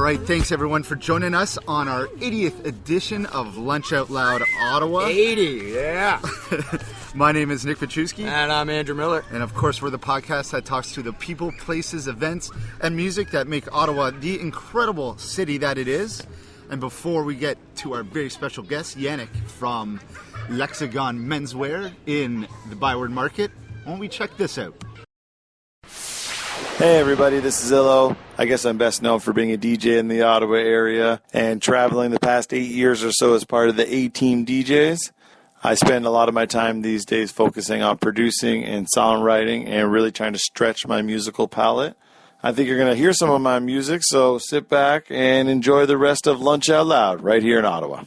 right, thanks everyone for joining us on our 80th edition of Lunch Out Loud Ottawa. 80, yeah. My name is Nick Petruski. And I'm Andrew Miller. And of course, we're the podcast that talks to the people, places, events, and music that make Ottawa the incredible city that it is. And before we get to our very special guest, Yannick from L'Hexagone Menswear in the Byward Market, why don't we check this out? Hey everybody, this is Illo. I guess I'm best known for being a DJ in the Ottawa area and traveling the past 8 years or so as part of the A-Team DJs. I spend a lot of my time these days focusing on producing and songwriting and really trying to stretch my musical palette. I think you're going to hear some of my music, so sit back and enjoy the rest of Lunch Out Loud right here in Ottawa.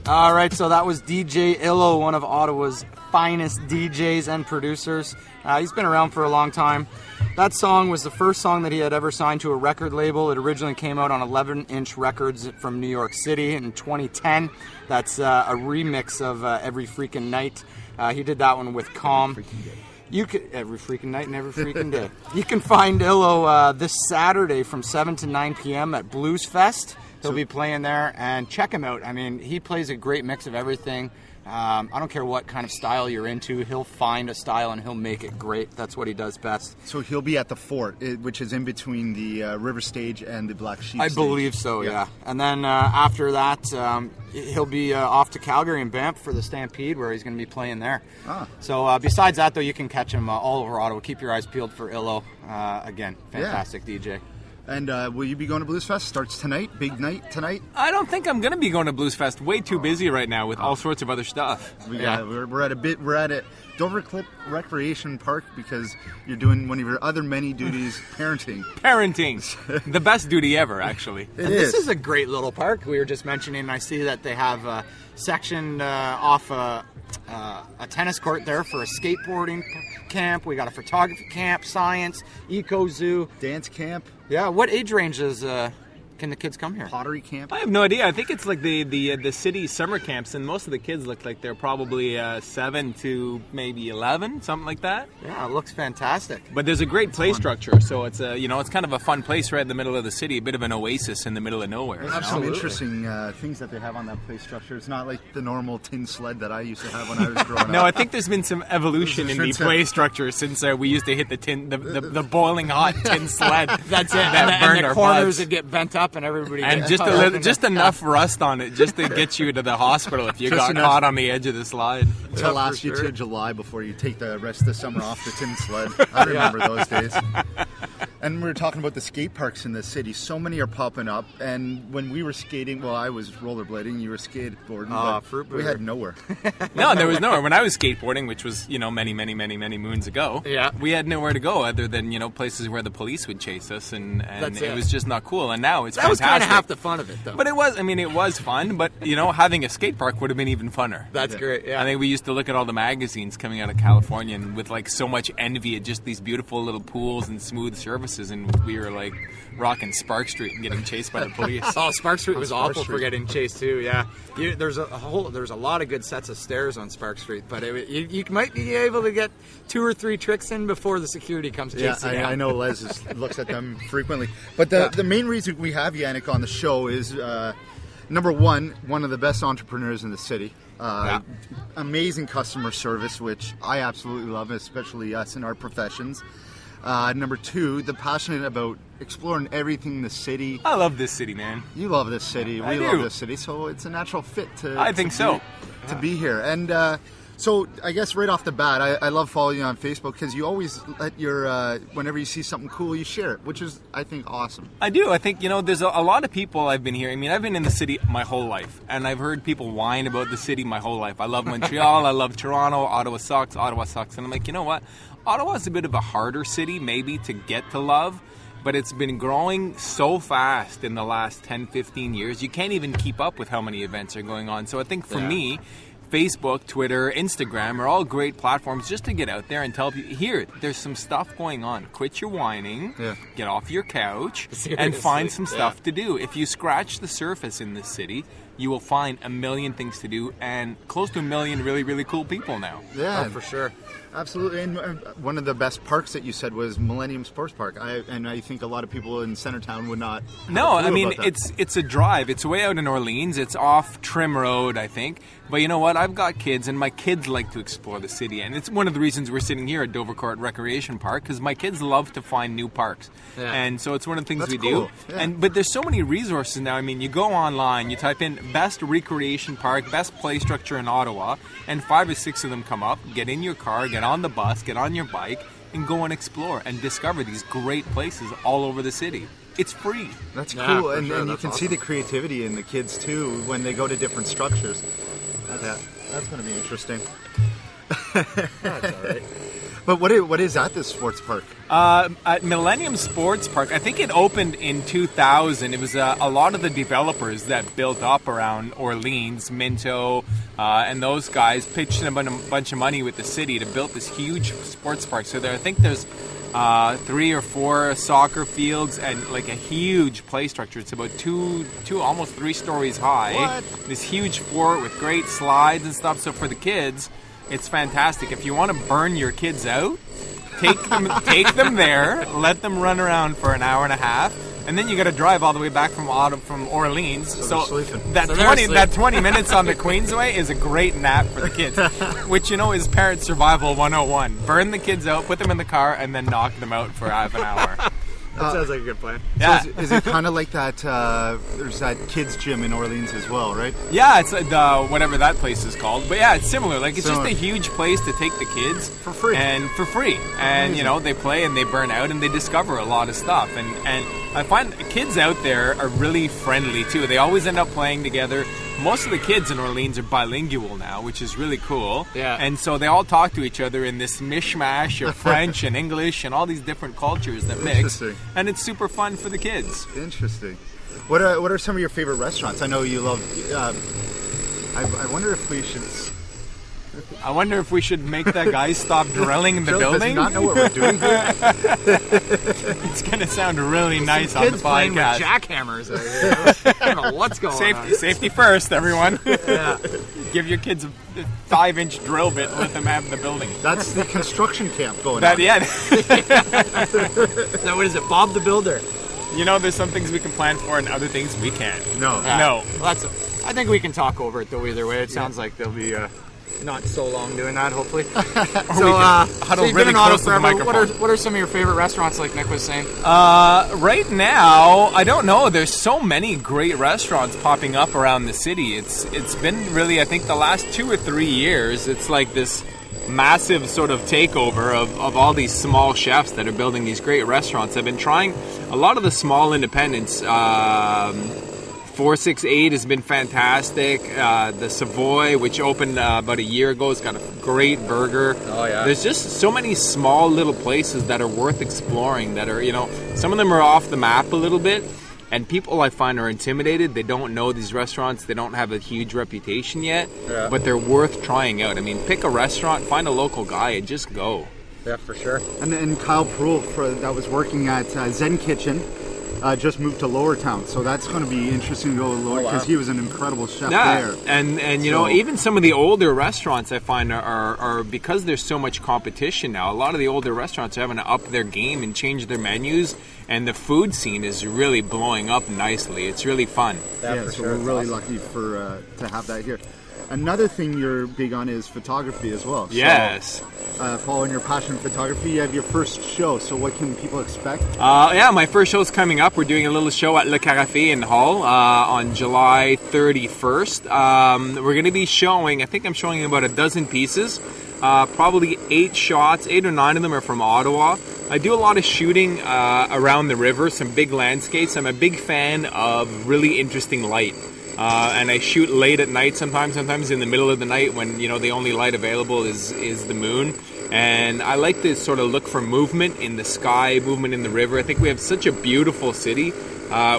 All right, so that was DJ Illo, one of Ottawa's finest DJs and producers. He's been around for a long time. That song was the first song that he had ever signed to a record label. It originally came out on 11-inch records from New York City in 2010. That's a remix of Every Freaking Night. He did that one with Calm. Every freaking night and every freaking day. You can find Illo this Saturday from 7 to 9 p.m. at Blues Fest. He'll be playing there, and check him out. I mean, he plays a great mix of everything. I don't care what kind of style you're into. He'll find a style, and he'll make it great. That's what he does best. So he'll be at the Fort, which is in between the River Stage and the Black Sheep I Stage. believe so, yeah. And then after that, he'll be off to Calgary and Banff for the Stampede, where he's going to be playing there. So besides that, though, you can catch him all over Ottawa. Keep your eyes peeled for Illo. Again, fantastic DJ. And will you be going to Blues Fest? Starts tonight? Big night tonight? I don't think I'm going to be going to Blues Fest. Way too busy right now with all sorts of other stuff. We're at Dover Cliff Recreation Park because you're doing one of your other many duties, parenting. Parenting. The best duty ever, actually. This is a great little park. We were just mentioning, I see that they have a section off a tennis court there for a skateboarding camp. We got a photography camp, science, eco zoo, dance camp. Yeah, what age ranges can the kids come here? Pottery camp. I have no idea. I think it's like the city summer camps, and most of the kids look like they're probably 7 to maybe 11, something like that. Yeah, it looks fantastic. But there's a great play structure, so it's it's kind of a fun place right in the middle of the city, a bit of an oasis in the middle of nowhere. They have some interesting things that they have on that play structure. It's not like the normal tin sled that I used to have when I was growing up. No, I think there's been some evolution in the play structure since we used to hit the boiling hot tin sled. That's it. That and the corners would get bent up, and everybody. And just enough rust on it, just to get you to the hospital if you got caught on the edge of the slide. To last you to July before you take the rest of the summer off the tin sled. I remember those days. And we were talking about the skate parks in the city. So many are popping up. And when we were skating, well, I was rollerblading, you were skateboarding. But we had nowhere. No, there was nowhere. When I was skateboarding, which was many moons ago, we had nowhere to go other than places where the police would chase us, and it was just not cool. And now it's fantastic. That was kind of half the fun of it, though. But it was fun. But having a skate park would have been even funner. That's great. Yeah. I think we used to look at all the magazines coming out of California and with like so much envy at just these beautiful little pools and smooth surfaces, and we were like rocking Spark Street and getting chased by the police. Spark Street was awful for getting chased too. Yeah, there's a lot of good sets of stairs on Spark Street, but you might be able to get 2 or 3 tricks in before the security comes chasing you. I know Les looks at them frequently, but the main reason we have Yannick on the show is number one of the best entrepreneurs in the city. Amazing customer service, which I absolutely love, especially us in our professions. Number 2, the passionate about exploring everything in the city. I love this city, man. You love this city. We love this city, so it's a natural fit to be here. And So I guess right off the bat, I love following you on Facebook because you always let your, whenever you see something cool, you share it, which is, I think, awesome. I do. I think, there's a lot of people I've been hearing. I mean, I've been in the city my whole life, and I've heard people whine about the city my whole life. I love Montreal, I love Toronto, Ottawa sucks. And I'm like, you know what? Ottawa's a bit of a harder city maybe to get to love, but it's been growing so fast in the last 10, 15 years. You can't even keep up with how many events are going on. So I think for me, Facebook, Twitter, Instagram are all great platforms just to get out there and tell people, here, there's some stuff going on. Quit your whining, get off your couch, and find some stuff to do. If you scratch the surface in this city, you will find a million things to do and close to a million really, really cool people now. Yeah, for sure. Absolutely. And one of the best parks that you said was Millennium Sports Park. I think a lot of people in Centertown would not. No, I mean, it's a drive. It's way out in Orleans. It's off Trim Road, I think. But you know what? I've got kids, and my kids like to explore the city. And it's one of the reasons we're sitting here at Dovercourt Recreation Park, because my kids love to find new parks. Yeah. And so it's one of the things we do. Yeah. But there's so many resources now. I mean, you go online, you type in best recreation park, best play structure in Ottawa, and 5 or 6 of them come up. Get in your car, get on the bus, get on your bike, and go and explore and discover these great places all over the city. It's free. That's cool, and you can see the creativity in the kids too when they go to different structures. That's going to be interesting. That's all right. But what is at this sports park? At Millennium Sports Park, I think it opened in 2000. It was a lot of the developers that built up around Orleans, Minto, and those guys pitched in a bunch of money with the city to build this huge sports park. So I think there's 3 or 4 soccer fields and like a huge play structure. It's about two almost 3 stories high. What? This huge fort with great slides and stuff. So for the kids, it's fantastic. If you want to burn your kids out, take them there, let them run around for an hour and a half, and then you got to drive all the way back from Orleans. So that 20 minutes on the Queensway is a great nap for the kids, which is parent survival 101. Burn the kids out, put them in the car, and then knock them out for half an hour. That sounds like a good plan. Yeah. So is it kind of like that, there's that kids gym in Orleans as well, right? Yeah, it's whatever that place is called. But yeah, it's similar. Like, it's just a huge place to take the kids. For free. And they play and they burn out and they discover a lot of stuff. And I find kids out there are really friendly, too. They always end up playing together. Most of the kids in Orleans are bilingual now, which is really cool. Yeah. And so they all talk to each other in this mishmash of French and English and all these different cultures that mix. And it's super fun for the kids. Interesting. What are some of your favorite restaurants? I know you love. I wonder if we should. I wonder if we should make that guy stop drilling in the building. Does he not know what we're doing here? It's gonna sound really nice on the Kids playing with podcast. jackhammers out here. I don't know what's going on. Safety first, everyone. Yeah. Give your kids a 5-inch drill bit and let them have the building. That's the construction camp going on. Yeah. Now, what is it? Bob the Builder. There's some things we can plan for and other things we can't. No. No. Well, I think we can talk over it though. Either way, it sounds like there'll be not so long doing that. Hopefully. So you've been in Ottawa forever. What are some of your favorite restaurants? Like Nick was saying. Right now, I don't know. There's so many great restaurants popping up around the city. It's been really, I think, the last 2 or 3 years. It's like this massive sort of takeover of all these small chefs that are building these great restaurants. I've been trying a lot of the small independents. 468 has been fantastic. The Savoy, which opened about a year ago, has got a great burger. Oh, yeah. There's just so many small little places that are worth exploring that are, some of them are off the map a little bit. And people, I find, are intimidated. They don't know these restaurants. They don't have a huge reputation yet. Yeah. But they're worth trying out. I mean, pick a restaurant, find a local guy, and just go. Yeah, for sure. And Kyle Proulx, that was working at Zen Kitchen, just moved to Lowertown. So that's going to be interesting to go to Lower, because he was an incredible chef there. And even some of the older restaurants, I find, are because there's so much competition now, a lot of the older restaurants are having to up their game and change their menus. And the food scene is really blowing up nicely. It's really fun. Yeah, so we're really lucky to have that here. Another thing you're big on is photography as well. Yes. So, following your passion for photography, you have your first show. So what can people expect? Yeah, my first show's coming up. We're doing a little show at Le Carafe in Hull on July 31st. We're going to be showing, I think I'm showing about a dozen pieces. Probably 8 shots, 8 or 9 of them are from Ottawa. I do a lot of shooting around the river, some big landscapes. I'm a big fan of really interesting light. And I shoot late at night sometimes in the middle of the night when, the only light available is the moon. And I like to sort of look for movement in the sky, movement in the river. I think we have such a beautiful city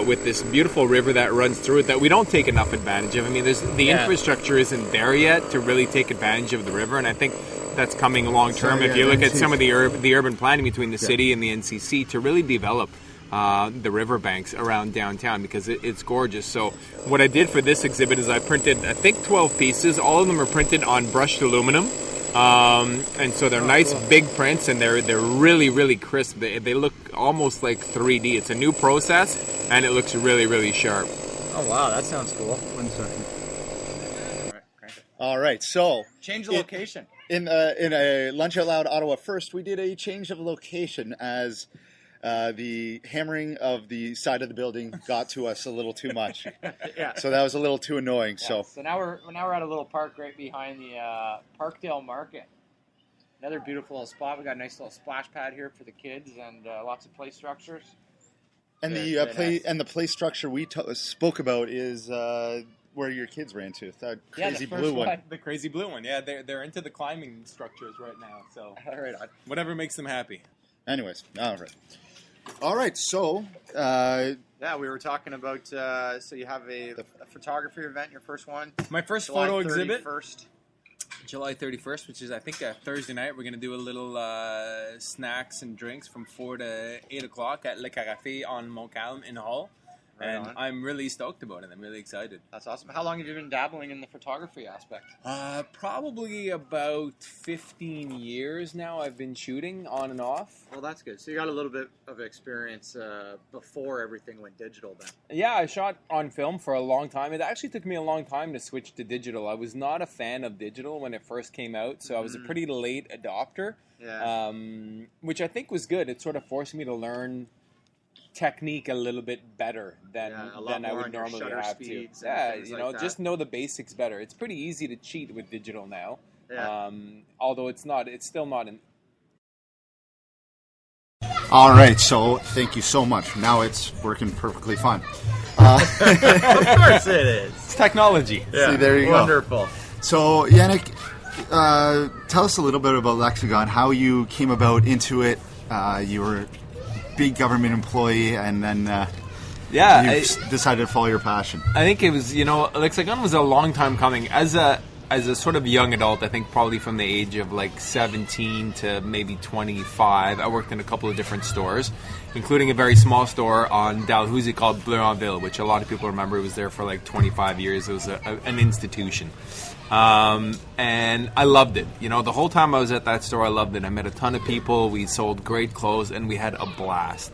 with this beautiful river that runs through it that we don't take enough advantage of. I mean, the infrastructure isn't there yet to really take advantage of the river, and I think that's coming long term. If you look at some of the urban planning between the city and the NCC to really develop the riverbanks around downtown, because it's gorgeous. So what I did for this exhibit is I printed, I think, 12 pieces. All of them are printed on brushed aluminum. And so they're nice big prints, and they're really, really crisp. They look almost like 3D. It's a new process, and it looks really, really sharp. Oh, wow, that sounds cool. 1 second. All right, so Change the location. In a Lunch Out Loud Ottawa First, we did a change of location as the hammering of the side of the building got to us a little too much. Yeah. So that was a little too annoying. Yeah. So now we're at a little park right behind the Parkdale Market. Another beautiful little spot. We got a nice little splash pad here for the kids and lots of play structures. And the play structure we spoke about is where your kids ran to. That crazy blue one. The crazy blue one. Yeah, they're into the climbing structures right now. So right on. Whatever makes them happy. Anyways, all right. So we were talking about. So you have a photography event. Your first one. My first July photo 31st. exhibit. July 31st, which is I think a Thursday night. We're going to do a little snacks and drinks from 4 to 8 o'clock at Le Carafe on Montcalm in Hull. Right and on. I'm really stoked about it. I'm really excited. That's awesome. How long have you been dabbling in the photography aspect? Probably about 15 years now I've been shooting on and off. Well, that's good. So you got a little bit of experience before everything went digital then. Yeah, I shot on film for a long time. It actually took me a long time to switch to digital. I was not a fan of digital when it first came out, so I was a pretty late adopter, which I think was good. It sort of forced me to learn technique a little bit better than I would normally have to. Yeah, just know the basics better. It's pretty easy to cheat with digital now. Yeah. Although it's still not an. All right, so thank you so much. Now it's working perfectly fine. Of course it is. It's technology. Yeah. See, there you go. Wonderful. So, Yannick, tell us a little bit about L'Hexagone, how you came about into it. You were a big government employee, and then decided to follow your passion. I think it was, L'Hexagone was a long time coming. As a sort of young adult, I think probably from the age of like 17 to maybe 25, I worked in a couple of different stores, including a very small store on Dalhousie called Bleuenville, which a lot of people remember. It was there for like 25 years. It was an institution. And I loved it. The whole time I was at that store, I loved it. I met a ton of people. We sold great clothes, and we had a blast.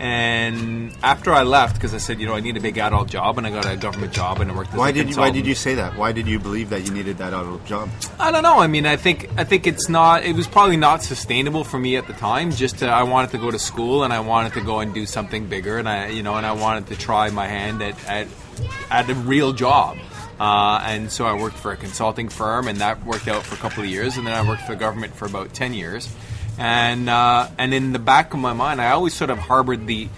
And after I left, because I said, I need a big adult job, and I got a government job, and I worked as a consultant. Why did you say that? Why did you believe that you needed that adult job? I don't know. I mean, I think it's not. It was probably not sustainable for me at the time. I wanted to go to school, and I wanted to go and do something bigger, and I wanted to try my hand at a real job. And so I worked for a consulting firm, and that worked out for a couple of years. And then I worked for the government for about 10 years. And in the back of my mind, I always sort of harbored the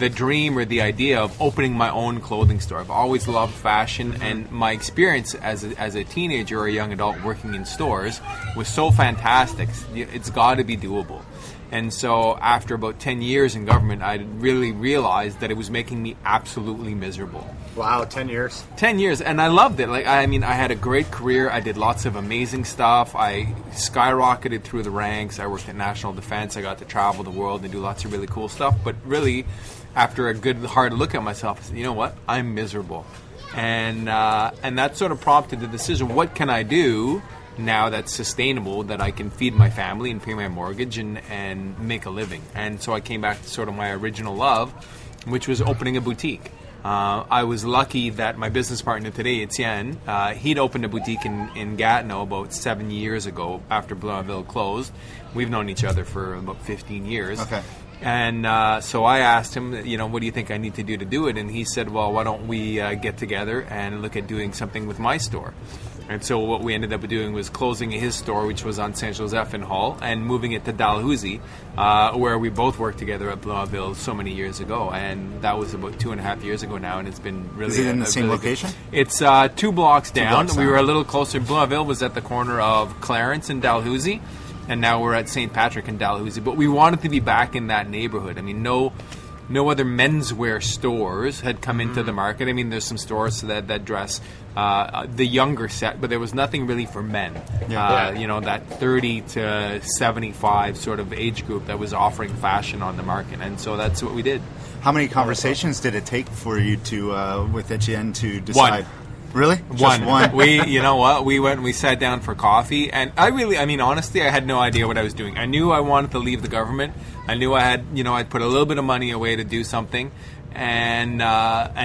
dream or the idea of opening my own clothing store. I've always loved fashion, and my experience as a teenager or a young adult working in stores was so fantastic. It's got to be doable. And so after about 10 years in government, I really realized that it was making me absolutely miserable. Wow, 10 years. 10 years, and I loved it. I had a great career. I did lots of amazing stuff. I skyrocketed through the ranks. I worked at National Defense. I got to travel the world and do lots of really cool stuff. But really, after a good, hard look at myself, I said, you know what? I'm miserable. And that sort of prompted the decision, what can I do now that's sustainable, that I can feed my family and pay my mortgage and make a living? And so I came back to sort of my original love, which was opening a boutique. I was lucky that my business partner today, Etienne, he'd opened a boutique in Gatineau about 7 years ago after Blainville closed. We've known each other for about 15 years. Okay. And so I asked him, what do you think I need to do it? And he said, well, why don't we get together and look at doing something with my store? And so what we ended up doing was closing his store, which was on Saint-Joseph in Hull, and moving it to Dalhousie, where we both worked together at Blainville so many years ago. And that was about 2.5 years ago now, and it's been really... Is it in the same location? It's 2 blocks down. We down. were a little closer. Blainville was at the corner of Clarence and Dalhousie, and now we're at St. Patrick and Dalhousie. But we wanted to be back in that neighborhood. I mean, no other menswear stores had come into the market. I mean, there's some stores that dress the younger set, but there was nothing really for men. That 30 to 75 sort of age group that was offering fashion on the market. And so that's what we did. How many conversations did it take for you to, with Etienne, to decide? One. Really? Just one? You know what? We went and we sat down for coffee, and honestly, I had no idea what I was doing. I knew I wanted to leave the government. I knew I'd put a little bit of money away to do something, and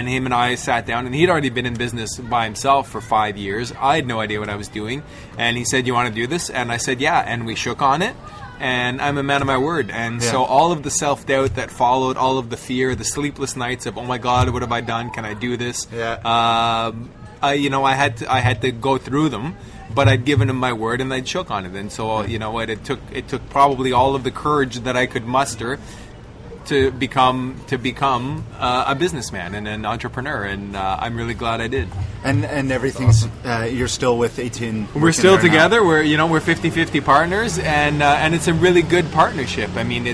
him and I sat down, and he'd already been in business by himself for 5 years. I had no idea what I was doing, and he said, "You want to do this?" And I said, "Yeah," and we shook on it. And I'm a man of my word. And so all of the self-doubt that followed, all of the fear, the sleepless nights of, oh my God, what have I done? Can I do this? I had to go through them, but I'd given him my word and I'd shook on it. And so, it took probably all of the courage that I could muster to become a businessman and an entrepreneur, and I'm really glad I did. And everything's you're still with 18. We're still together. We're 50-50 partners, and it's a really good partnership. I mean,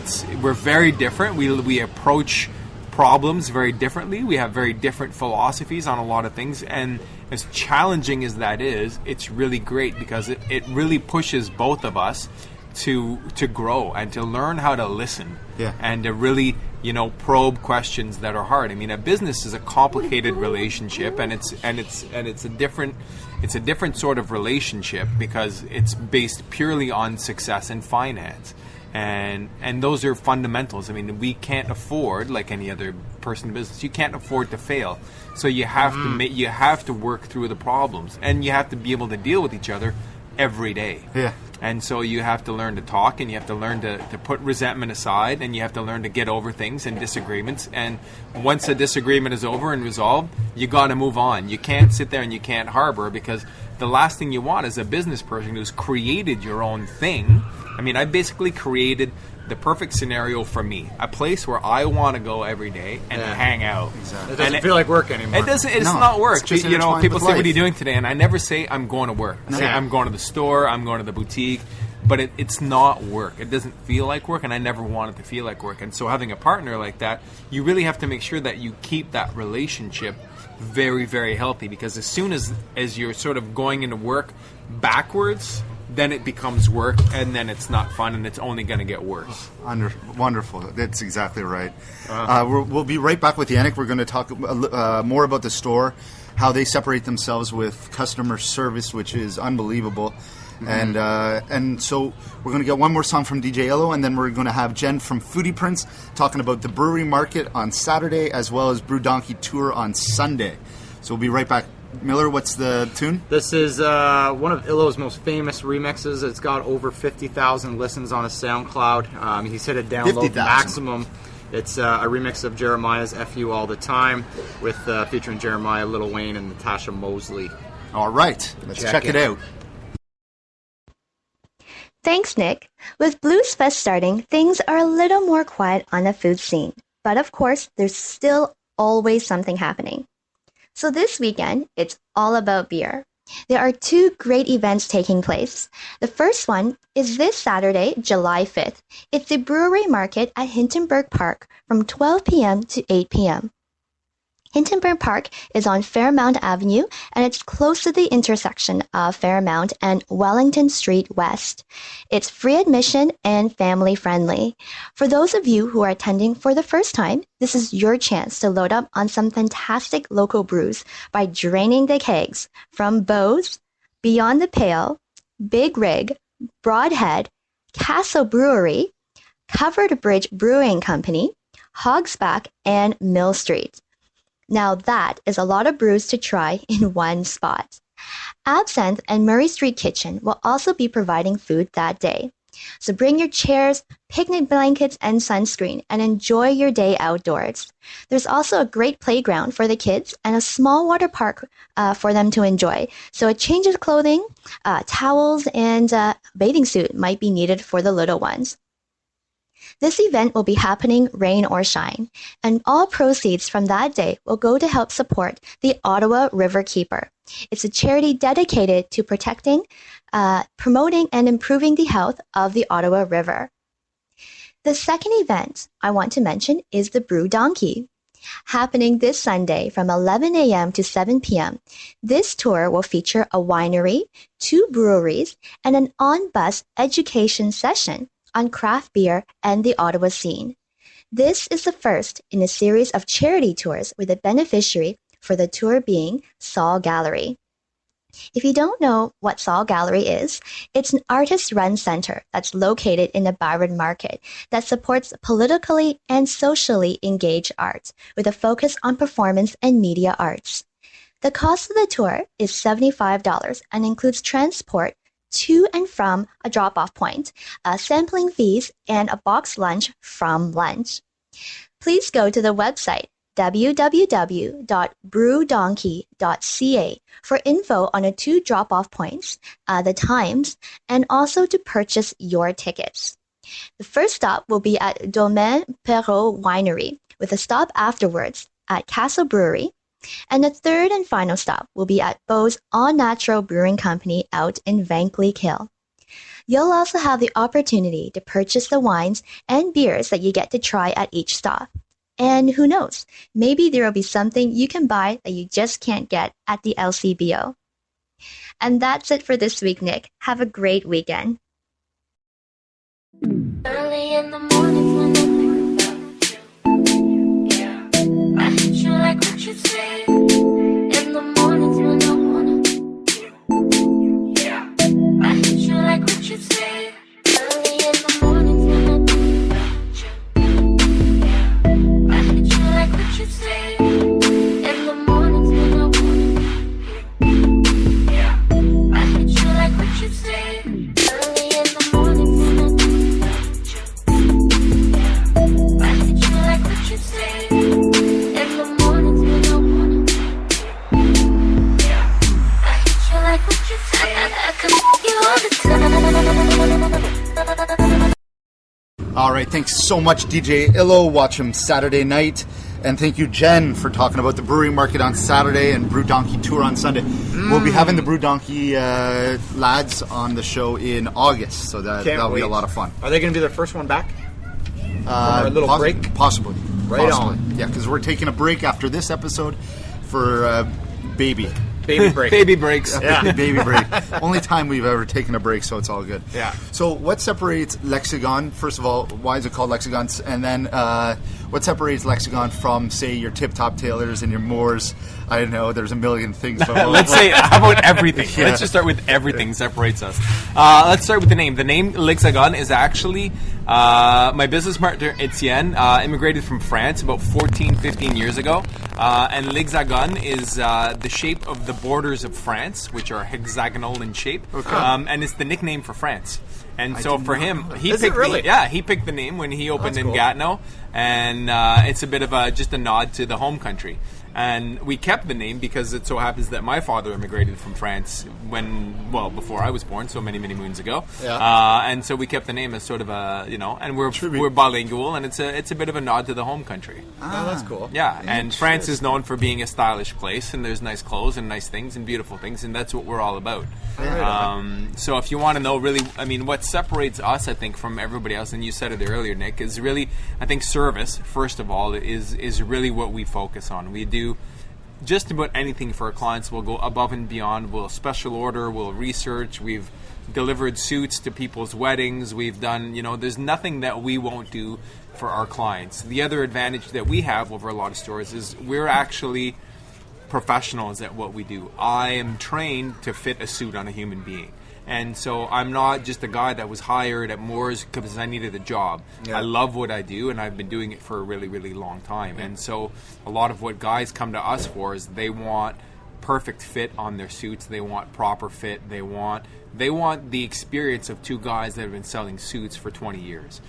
we're very different. We approach problems very differently. We have very different philosophies on a lot of things, and as challenging as that is, it's really great because it really pushes both of us to grow and to learn how to listen and to really probe questions that are hard. I mean, a business is a complicated relationship, and it's a different sort of relationship because it's based purely on success and finance. And those are fundamentals. I mean, we can't afford, like any other person in business, you can't afford to fail. So you have to work through the problems, and you have to be able to deal with each other every day. Yeah. And so you have to learn to talk, and you have to learn to put resentment aside, and you have to learn to get over things and disagreements. And once a disagreement is over and resolved, you got to move on. You can't sit there and you can't harbor, because the last thing you want is a business person who's created your own thing. I mean, I basically created the perfect scenario for me, a place where I want to go every day and hang out. Exactly. It doesn't feel like work anymore. It doesn't. It's not work. It's People say, "What are you doing today?" And I never say I'm going to work. I say I'm going to the store. I'm going to the boutique. But it's not work. It doesn't feel like work, and I never want it to feel like work. And so having a partner like that, you really have to make sure that you keep that relationship very, very healthy, because as soon as you're sort of going into work backwards, then it becomes work, and then it's not fun, and it's only going to get worse. Wonderful. That's exactly right. We'll be right back with Yannick. We're going to talk more about the store, how they separate themselves with customer service, which is unbelievable. Mm-hmm. And so we're going to get one more song from DJ Illo, and then we're going to have Jen from Foodie Prince talking about the brewery market on Saturday, as well as Brew Donkey Tour on Sunday. So we'll be right back. Miller, what's the tune? This is one of Illo's most famous remixes. It's got over 50,000 listens on his SoundCloud. He's hit a download 50,000. maximum. It's a remix of Jeremiah's "FU All the Time" with featuring Jeremiah, Lil Wayne, and Natasha Mosley. All right, let's check it out. Thanks, Nick. With Blues Fest starting, things are a little more quiet on the food scene. But of course, there's still always something happening. So this weekend, it's all about beer. There are two great events taking place. The first one is this Saturday, July 5th. It's the brewery market at Hintonburg Park from 12 p.m. to 8 p.m. Hintonburg Park is on Fairmount Avenue, and it's close to the intersection of Fairmount and Wellington Street West. It's free admission and family friendly. For those of you who are attending for the first time, this is your chance to load up on some fantastic local brews by draining the kegs from Bose, Beyond the Pale, Big Rig, Broadhead, Castle Brewery, Covered Bridge Brewing Company, Hogsback, and Mill Street. Now that is a lot of brews to try in one spot. Absinthe and Murray Street Kitchen will also be providing food that day. So bring your chairs, picnic blankets, and sunscreen and enjoy your day outdoors. There's also a great playground for the kids and a small water park for them to enjoy. So a change of clothing, towels, and a bathing suit might be needed for the little ones. This event will be happening rain or shine, and all proceeds from that day will go to help support the Ottawa River Keeper. It's a charity dedicated to protecting, promoting, and improving the health of the Ottawa River. The second event I want to mention is the Brew Donkey. Happening this Sunday from 11 a.m. to 7 p.m., this tour will feature a winery, 2 breweries, and an on-bus education session on craft beer and the Ottawa scene. This is the first in a series of charity tours with a beneficiary for the tour being Saul Gallery. If you don't know what Saul Gallery is, it's an artist-run center that's located in the Byron Market that supports politically and socially engaged art with a focus on performance and media arts. The cost of the tour is $75 and includes transport to and from a drop-off point, sampling fees, and a box lunch from lunch. Please go to the website www.brewdonkey.ca for info on the 2 drop-off points, the times, and also to purchase your tickets. The first stop will be at Domaine Perrault Winery, with a stop afterwards at Castle Brewery, and the third and final stop will be at Beau's All Natural Brewing Company out in Vankleek Hill. You'll also have the opportunity to purchase the wines and beers that you get to try at each stop. And who knows, maybe there will be something you can buy that you just can't get at the LCBO. And that's it for this week, Nick. Have a great weekend. Early in the morning when I think about you, yeah, I hit you like what you say. In the mornings when I wanna, yeah, I hit you like what you say. Early in the mornings when I think about you, yeah, I hit you like what you say. In the mornings when I wanna, yeah, I hit you like what you say. Early in the mornings when I think about you, yeah, I hit you like what you say. In the mornings when I wanna, yeah, I hit you like what you say. I can you all the time. All right, thanks so much, DJ Illo. Watch him Saturday night. And thank you, Jen, for talking about the brewing market on Saturday and Brew Donkey Tour on Sunday. We'll be having the Brew Donkey lads on the show in August, so that'll be a lot of fun. Are they going to be the first one back? A little break? Possibly. Right Possibly. on. Yeah, because we're taking a break after this episode for baby. Baby break. Baby breaks. Yeah, baby break. Only time we've ever taken a break, so it's all good. Yeah. So what separates L'Hexagone? First of all, why is it called L'Hexagone? And then what separates L'Hexagone from, say, your Tip Top Tailors and your Moores? I don't know. There's a million things. But Let's say, how about everything? Yeah. Let's just start with everything separates us. Let's start with the name. The name L'Hexagone is actually my business partner, Etienne, immigrated from France about 14, 15 years ago. And L'Hexagone is the shape of the borders of France, which are hexagonal in shape. Okay. And it's the nickname for France. And so for him, he picked he picked the name when he opened in Gatineau, and it's a bit of just a nod to the home country. And we kept the name because it so happens that my father immigrated from France before I was born, so many, many moons ago. Yeah. And so we kept the name as sort of a, and we're bilingual, and it's a bit of a nod to the home country. Oh, that's cool. Yeah, and France is known for being a stylish place, and there's nice clothes and nice things and beautiful things, and that's what we're all about. So if you want to know really, what separates us, I think, from everybody else, and you said it earlier, Nick, is really, I think service, first of all, is really what we focus on. We do just about anything for our clients. We'll go above and beyond. We'll special order, we'll research. We've delivered suits to people's weddings. We've done, there's nothing that we won't do for our clients. The other advantage that we have over a lot of stores is we're actually professionals at what we do. I am trained to fit a suit on a human being. And so I'm not just a guy that was hired at Moore's because I needed a job. I love what I do, and I've been doing it for a really, really long time. And so a lot of what guys come to us for is they want perfect fit on their suits. They want proper fit. They want the experience of two guys that have been selling suits for 20 years.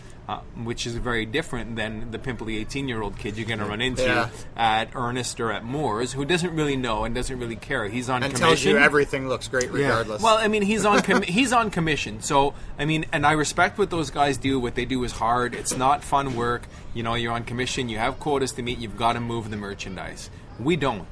Which is very different than the pimply 18-year-old kid you're going to run into at Ernest or at Moore's, who doesn't really know and doesn't really care. He's on commission. And tells you everything looks great regardless. Well, I mean, he's on he's on commission. So, I mean, and I respect what those guys do. What they do is hard. It's not fun work. You know, you're on commission. You have quotas to meet. You've got to move the merchandise. We don't.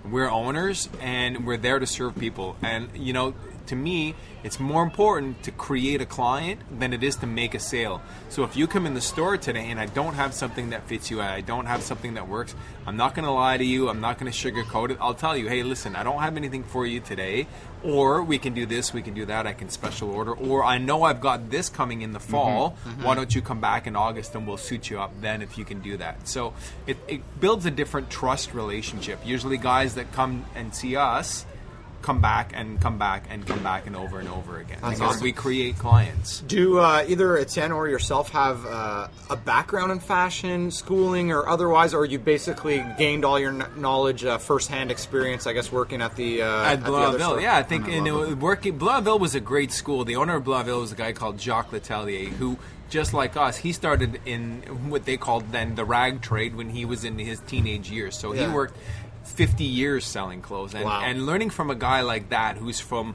We're owners, and we're there to serve people. And, you know, to me, it's more important to create a client than it is to make a sale. So if you come in the store today and I don't have something that fits you, I don't have something that works, I'm not going to lie to you. I'm not going to sugarcoat it. I'll tell you, hey, listen, I don't have anything for you today. Or we can do this, we can do that. I can special order. Or I know I've got this coming in the fall. Why don't you come back in August and we'll suit you up then if you can do that. So it builds a different trust relationship. Usually guys that come and see us come back and come back and come back and over again. That's because awesome. We create clients. Do either Etienne or yourself have a background in fashion, schooling, or otherwise, or you basically gained all your knowledge, first-hand experience, I guess, working at the at Blainville? Yeah, I think Blainville was a great school. The owner of Blainville was a guy called Jacques Letellier, who, just like us, he started in what they called then the rag trade when he was in his teenage years. So he worked 50 years selling clothes, and learning from a guy like that who's from,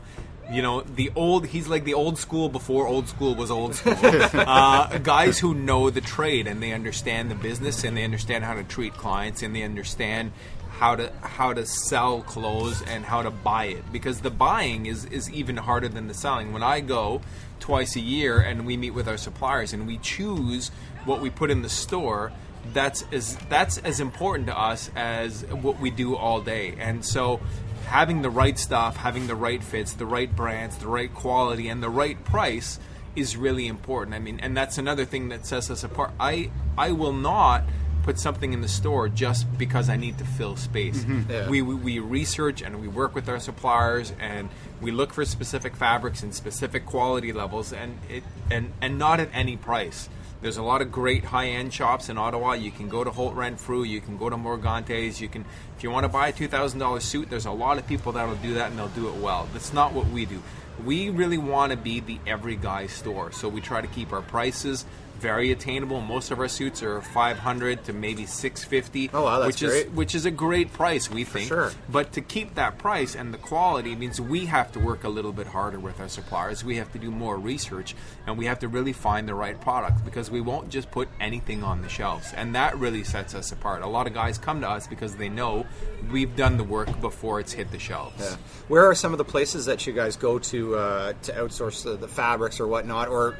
you know, he's like the old school before old school was old school. Guys who know the trade and they understand the business and they understand how to treat clients and they understand how to sell clothes and how to buy it, because the buying is even harder than the selling. When I go twice a year and we meet with our suppliers and we choose what we put in the store, that's as important to us as what we do all day. And so having the right stuff, having the right fits, the right brands, the right quality, and the right price is really important. I mean, and that's another thing that sets us apart. I will not put something in the store just because I need to fill space. We research and we work with our suppliers and we look for specific fabrics and specific quality levels, and not at any price. There's a lot of great high-end shops in Ottawa. You can go to Holt Renfrew, you can go to Morgante's, you can, if you want to buy a $2,000 suit, there's a lot of people that'll do that and they'll do it well. That's not what we do. We really want to be the every guy store, so we try to keep our prices very attainable. Most of our suits are $500 to maybe $650. Oh wow, that's great. Which is a great price, we think. For sure. But to keep that price and the quality means we have to work a little bit harder with our suppliers. We have to do more research, and we have to really find the right product, because we won't just put anything on the shelves, and that really sets us apart. A lot of guys come to us because they know we've done the work before it's hit the shelves. Yeah. Where are some of the places that you guys go to outsource the fabrics or whatnot, or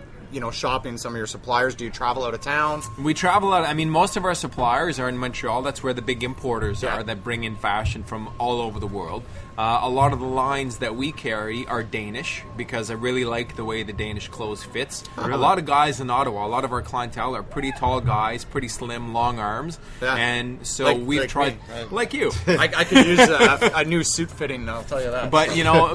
shopping some of your suppliers? Do you travel out of town? We travel out. I mean, most of our suppliers are in Montreal. That's where the big importers are that bring in fashion from all over the world. A lot of the lines that we carry are Danish, because I really like the way the Danish clothes fits. Really? A lot of guys in Ottawa, a lot of our clientele are pretty tall guys, pretty slim, long arms. Yeah. And so we've tried, like you. I could use a new suit fitting, I'll tell you that.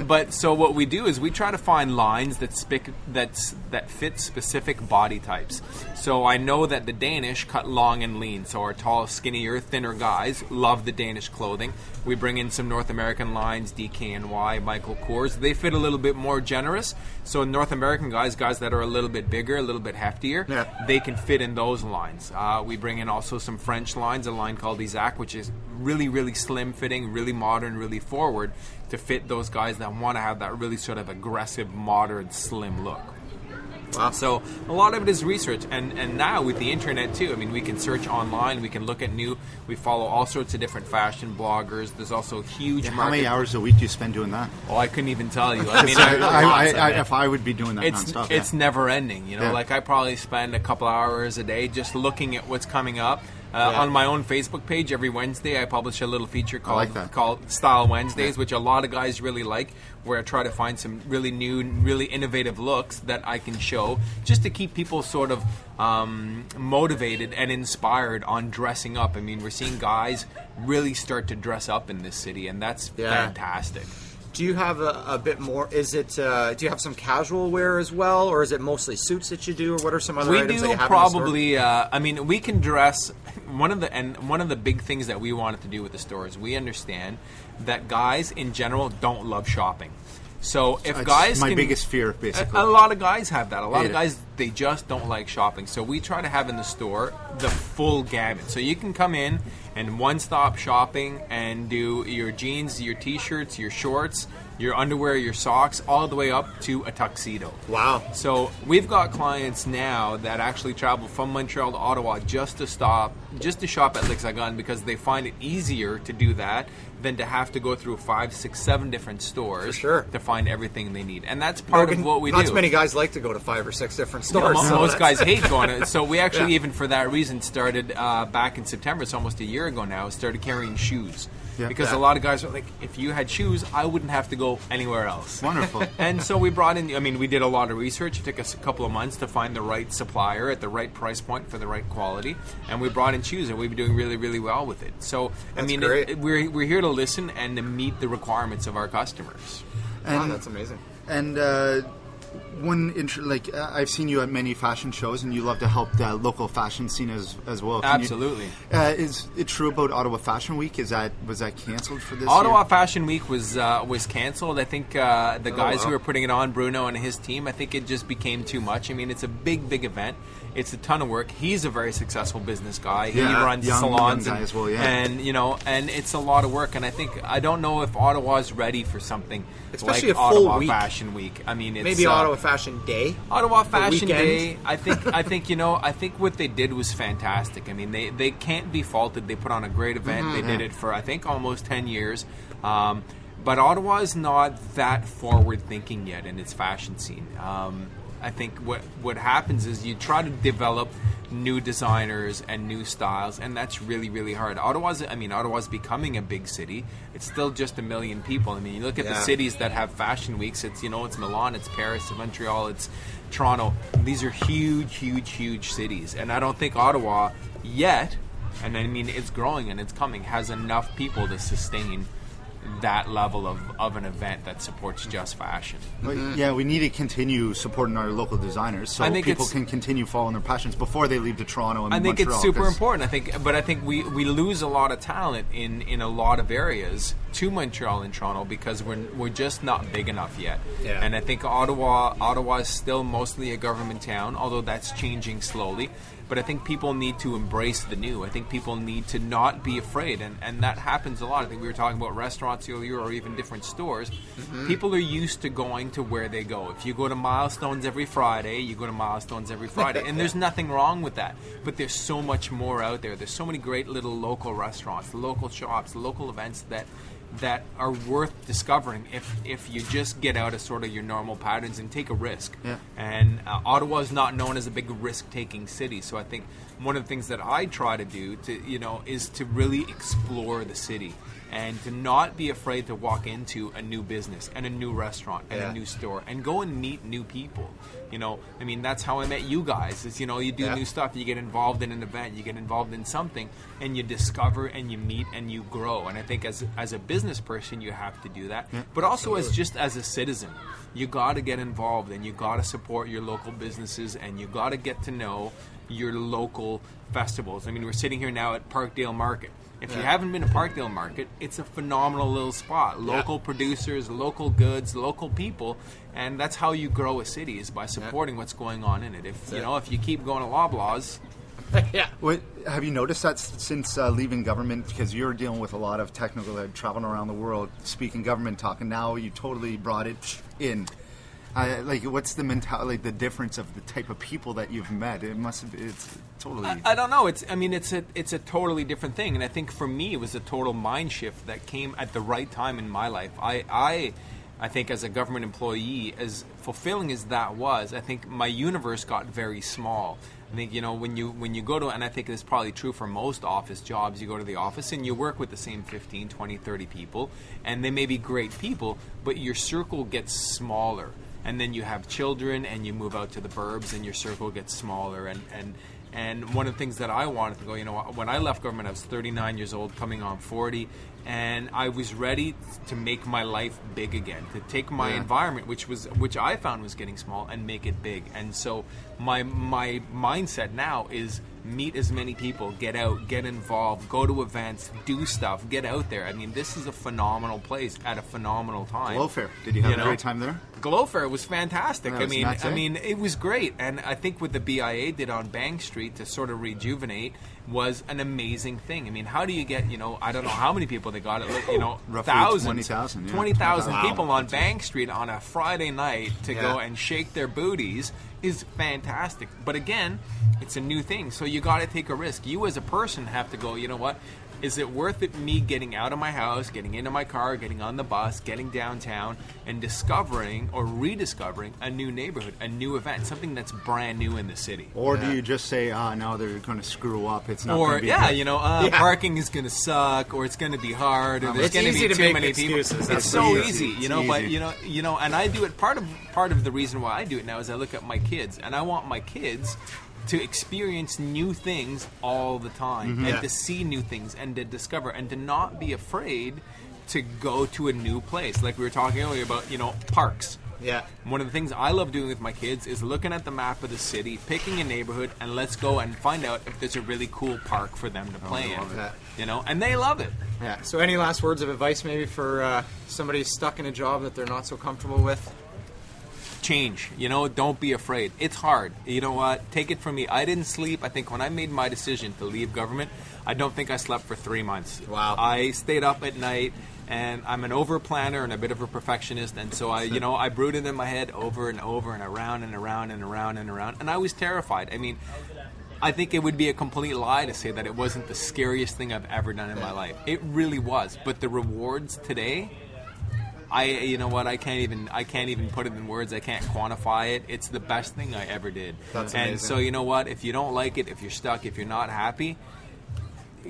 But so what we do is we try to find lines that fit specific body types. So I know that the Danish cut long and lean, so our tall, skinnier, thinner guys love the Danish clothing. We bring in some North American lines, DKNY, Michael Kors. They fit a little bit more generous. So North American guys that are a little bit bigger, a little bit heftier, they can fit in those lines. We bring in also some French lines, a line called Isaac, which is really, really slim fitting, really modern, really forward, to fit those guys that want to have that really sort of aggressive, modern, slim look. Wow. So a lot of it is research, and now with the internet too. I mean, we can search online, we can look at we follow all sorts of different fashion bloggers. There's also huge market. How many hours a week do you spend doing that? Oh, I couldn't even tell you. I mean, if I would be doing that nonstop. It's never ending. Like I probably spend a couple hours a day just looking at what's coming up. On my own Facebook page, every Wednesday I publish a little feature called Style Wednesdays, which a lot of guys really like, where I try to find some really new, really innovative looks that I can show, just to keep people sort of motivated and inspired on dressing up. I mean, we're seeing guys really start to dress up in this city, and that's fantastic. Do you have a bit more? Is it? Do you have some casual wear as well, or is it mostly suits that you do, or what are some other We items do that you have probably. I mean, we can dress. One of the big things that we wanted to do with the store is we understand that guys in general don't love shopping. So if guys, my biggest fear, basically, a lot of guys have that. A lot Hate of guys, they just don't like shopping. So we try to have in the store the full gamut. So you can come in and one-stop shopping and do your jeans, your t-shirts, your shorts, your underwear, your socks, all the way up to a tuxedo. Wow. So we've got clients now that actually travel from Montreal to Ottawa just to shop at L'Hexagone because they find it easier to do that than to have to go through 5, 6, 7 different stores For sure. to find everything they need. And that's part of what we Not do. too many guys like to go to 5 or 6 different Yeah, stores. so most that's- guys hate going to. So we actually, even for that reason, started back in September. It's almost a year ago now. Started carrying shoes because a lot of guys are like, if you had shoes, I wouldn't have to go anywhere else. Wonderful. And so we brought in. I mean, we did a lot of research. It took us a couple of months to find the right supplier at the right price point for the right quality, and we brought in shoes, and we've been doing really, really well with it. So I mean, great. we're here to listen and to meet the requirements of our customers. Wow, And that's amazing. And I've seen you at many fashion shows, and you love to help the local fashion scene as well. Can you- Absolutely. Is it true about Ottawa Fashion Week? Was that canceled for this Ottawa year? Fashion Week was canceled. I think the guys who were putting it on, Bruno and his team, I think it just became too much. I mean, it's a big event. It's a ton of work. He's a very successful business guy. He Yeah, runs young salons guy as well, yeah. and and it's a lot of work. And I don't know if Ottawa's ready for something Especially like a full Ottawa week. Fashion Week. I mean, it's, Maybe Ottawa Fashion Day. Ottawa Fashion weekend. Day. I think what they did was fantastic. I mean, they can't be faulted. They put on a great event. They did it for I think almost 10 years. But Ottawa is not that forward thinking yet in its fashion scene. I think what happens is you try to develop new designers and new styles, and that's really, really hard. Ottawa's becoming a big city. It's still just 1 million people. I mean, you look at the cities that have fashion weeks. It's Milan, it's Paris, it's Montreal, it's Toronto. These are huge cities, and I don't think Ottawa yet. And I mean, it's growing and it's coming. Has enough people to sustain that level of an event that supports just fashion. Yeah, we need to continue supporting our local designers so I think people it's- can continue following their passions before they leave to Toronto and I think Montreal. it's super 'cause- important. I think we lose a lot of talent in a lot of areas to Montreal and Toronto because we're just not big enough yet. Yeah. And I think Ottawa is still mostly a government town, although that's changing slowly. But I think people need to embrace the new. I think people need to not be afraid, and that happens a lot. I think we were talking about restaurants earlier, or even different stores. People are used to going to where they go. If you go to Milestones every Friday, you go to Milestones every Friday, and there's nothing wrong with that. But there's so much more out there. There's so many great little local restaurants, local shops, local events that are worth discovering if you just get out of sort of your normal patterns and take a risk. Yeah. And Ottawa is not known as a big risk-taking city, so I think one of the things that I try to do is to really explore the city and to not be afraid to walk into a new business and a new restaurant and a new store and go and meet new people. I mean, that's how I met you guys. Is you do new stuff, you get involved in an event, you get involved in something, and you discover and you meet and you grow. And I think as a business person, you have to do that, but also as a citizen, you got to get involved and you got to support your local businesses and you got to get to know your local festivals. I mean, we're sitting here now at Parkdale Market. If you haven't been to Parkdale Market, it's a phenomenal little spot. Local producers, local goods, local people, and that's how you grow a city, is by supporting what's going on in it. If you keep going to Loblaws, What, have you noticed that since leaving government? Because you're dealing with a lot of technical, traveling around the world, speaking government talk, and now you totally brought it in. What's the mentality, the difference of the type of people that you've met? It's totally. I don't know. It's a totally different thing, and I think for me it was a total mind shift that came at the right time in my life. I think as a government employee, as fulfilling as that was, I think my universe got very small. I think when you go to, and I think it's probably true for most office jobs, you go to the office and you work with the same 15, 20, 30 people, and they may be great people, but your circle gets smaller. and then you have children, and you move out to the burbs, and your circle gets smaller. And one of the things that I wanted to go, when I left government, I was 39 years old, coming on 40, and I was ready to make my life big again, to take my environment, which I found was getting small, and make it big. And so my mindset now is meet as many people, get out, get involved, go to events, do stuff, get out there. I mean, this is a phenomenal place at a phenomenal time. Glow Fair. Did you have a great time there? Glow Fair was fantastic. Yeah, I mean, it was great. And I think what the BIA did on Bank Street to sort of rejuvenate was an amazing thing. I mean, how do you get, I don't know how many people they got, Roughly thousands, 20,000, yeah. 20,000 Wow. people on Bank Street on a Friday night to go and shake their booties is fantastic. But again, it's a new thing, so you got to take a risk. You as a person have to go, you know what? Is it worth it me getting out of my house, getting into my car, getting on the bus, getting downtown, and discovering or rediscovering a new neighborhood, a new event, something that's brand new in the city? Or do you just say, now they're going to screw up, it's not going to be good. Parking is going to suck, or it's going to be hard, or there's It's going to easy be to too make many excuses. people. That's It's so easy. easy, It's but easy. and I do it. Part of the reason why I do it now is I look at my kids, and I want my kids to experience new things all the time, and to see new things, and to discover, and to not be afraid to go to a new place. Like we were talking earlier about, parks. Yeah. One of the things I love doing with my kids is looking at the map of the city, picking a neighborhood, and let's go and find out if there's a really cool park for them to play in. And they love it. Yeah. So any last words of advice maybe for somebody stuck in a job that they're not so comfortable with? Change. Don't be afraid. It's hard. You know what? Take it from me. I didn't sleep. I think when I made my decision to leave government, I don't think I slept for 3 months. Wow. I stayed up at night, and I'm an over planner and a bit of a perfectionist, and so I brooded in my head over and over and around and around and around and around, and I was terrified. I mean, I think it would be a complete lie to say that it wasn't the scariest thing I've ever done in my life. It really was. But the rewards today, I can't even put it in words. I can't quantify it. It's the best thing I ever did. That's and amazing. so you know what? If you don't like it, if you're stuck, if you're not happy,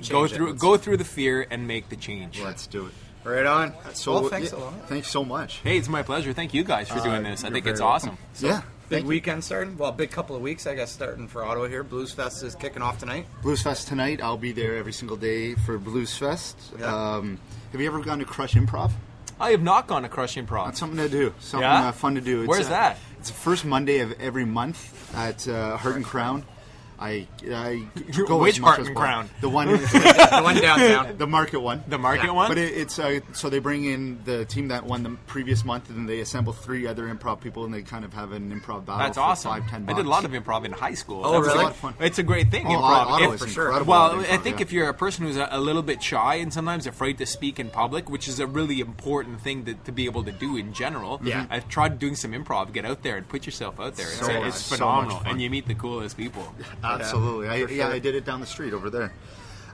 Change go through the fear and make the change. Let's do it. Right on. So, Well, thanks a lot. Thanks so much. Hey, it's my pleasure. Thank you guys for doing this. I you're think very it's welcome. awesome. Yeah. Big weekend starting. Well, big couple of weeks, I guess, starting for Ottawa here. Blues Fest is kicking off tonight. Blues Fest tonight. I'll be there every single day for Blues Fest. Yeah. Have you ever gone to Crush Improv? I have not gone to Crush Improv. That's something to do. Something Yeah? fun to do. Where's that? It's the first Monday of every month at Heart and Crown. I go Which as much Heart as and possible. Crown? The one, The one downtown. the market one. The market one? But it's so they bring in the team that won the previous month, and then they assemble 3 other improv people, and they kind of have an improv battle. That's for awesome. $5-10. I did a lot of improv in high school. Oh, That was really? a lot of fun. It's a great thing. Oh, improv. Ottawa's for sure. incredible Well, at I improv, think yeah. if you're a person who's a little bit shy and sometimes afraid to speak in public, which is a really important thing to be able to do in general. Yeah. I've tried doing some improv. Get out there and put yourself out there. It's so phenomenal, much fun. and you meet the coolest people. Absolutely. I did it down the street over there.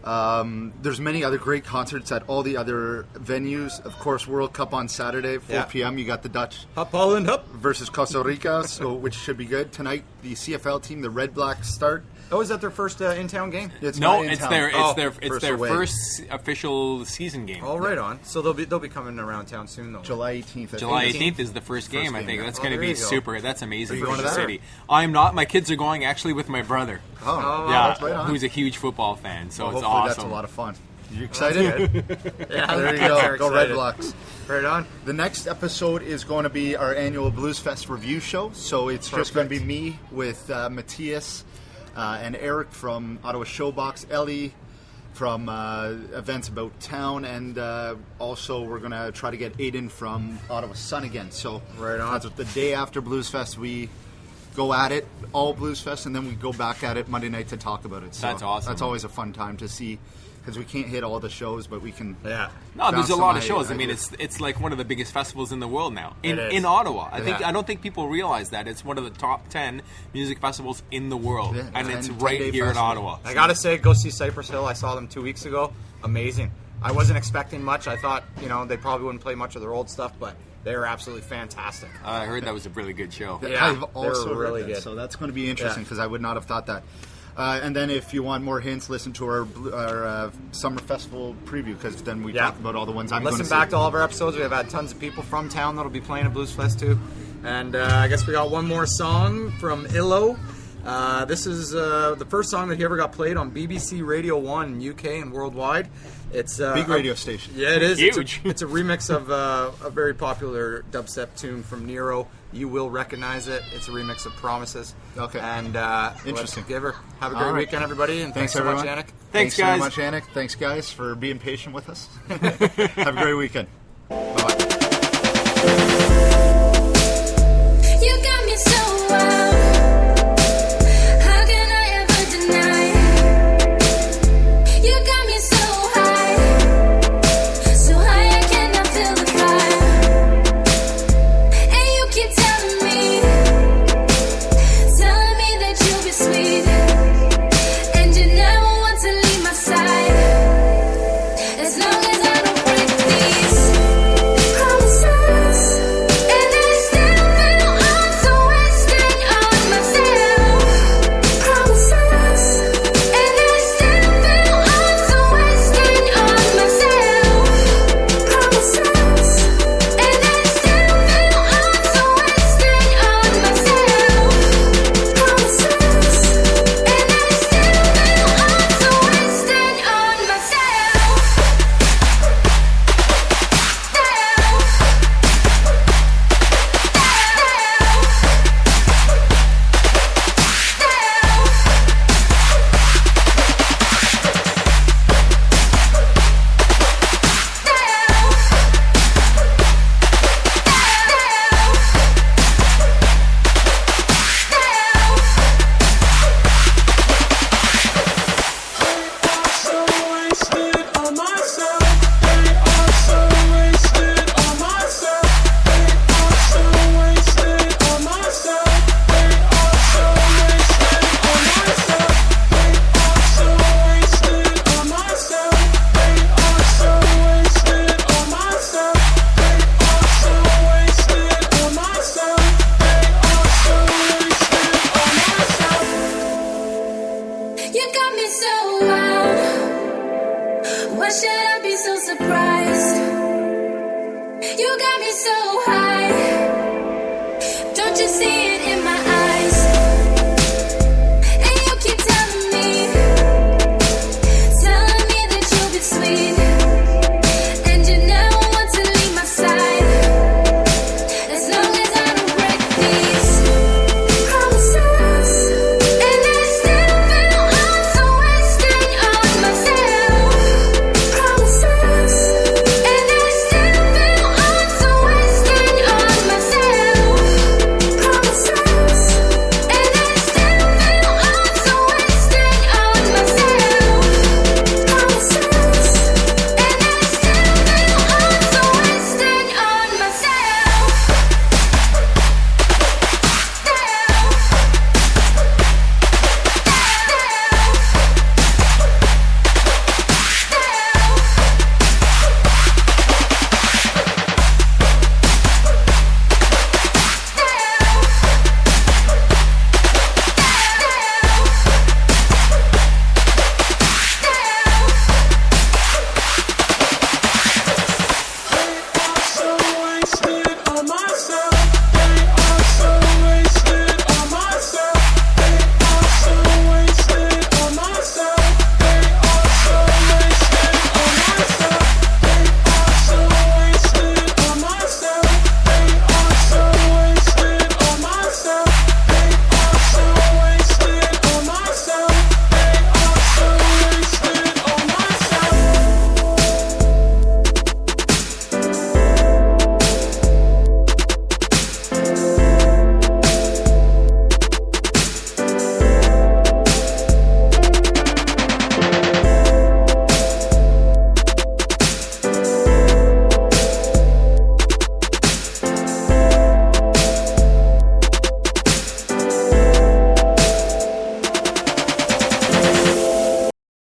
There's many other great concerts at all the other venues. Of course, World Cup on Saturday, 4 p.m. You got the Dutch Up, Holland, up. versus Costa Rica, which should be good. Tonight, the CFL team, the Red Blacks, start. Oh, is that their first in-town game? It's No, not in it's town. their First their away. first official season game. Oh, right on. So they'll be coming around town soon, though. July 18th. I July think. 18th is the first game. I game, think yeah. that's Oh, going to there be you go. super. That's amazing Are you for going the to that? city. I'm not. My kids are going actually with my brother. Oh, Yeah, that's right on. who's a huge football fan. So Well, it's hopefully awesome. that's a lot of fun. You excited? Yeah, There you they're go. Go Red excited. Blacks. Right on. The next episode is going to be our annual Blues Fest review show. So it's just going to be me with Matthias and Eric from Ottawa Showbox, Ellie from Events About Town, and also we're going to try to get Aiden from Ottawa Sun again. So Right on. that's the day after Blues Fest, we go at it, all Blues Fest, and then we go back at it Monday night to talk about it. So That's awesome. That's always a fun time to see, because we can't hit all the shows, but we can. Yeah. No, there's bounce a lot of some shows. I mean, ideas. it's like one of the biggest festivals in the world now. It is. In Ottawa, Yeah. I don't think people realize that it's one of the top 10 music festivals in the world, Yeah, and it's 10 right day here festival. in Ottawa. I gotta say, go see Cypress Hill. I saw them 2 weeks ago. Amazing. I wasn't expecting much. I thought, they probably wouldn't play much of their old stuff, but they were absolutely fantastic. I heard that was a really good show. Yeah, I've they also were heard really that, good. so that's going to be interesting, Yeah. because I would not have thought that. And then if you want more hints, listen to our summer festival preview, because then we Yeah. talk about all the ones I'm going to Listen see. back to all of our episodes. We have had tons of people from town that'll be playing at Blues Fest too. And I guess we got one more song from Illo. This is the first song that he ever got played on BBC Radio 1 in UK and worldwide. It's big radio station. Yeah, it is. Huge. It's a remix of a very popular dubstep tune from Nero. You will recognize it. It's a remix of Promises. Okay. And Interesting. let's give her. Have a great All right. weekend, everybody. And thanks so everyone. much, Yannick. Thanks, very guys. much, Yannick. Thanks, guys, for being patient with us. Have a great weekend. Bye-bye. You got me so wild. How can I ever deny? You got me so high I cannot feel the fire. And you keep telling me that you'll be sweet, and you never want to leave my side. As long as I don't break these promises, and I still feel I'm so wasting on myself. Promises, and I still feel I'm so wasting on myself. Promises, and I still feel I'm so wasting on myself. Promises, and I still feel I'm so wasting on myself. You got me so wild. Why should I be so surprised? You got me so high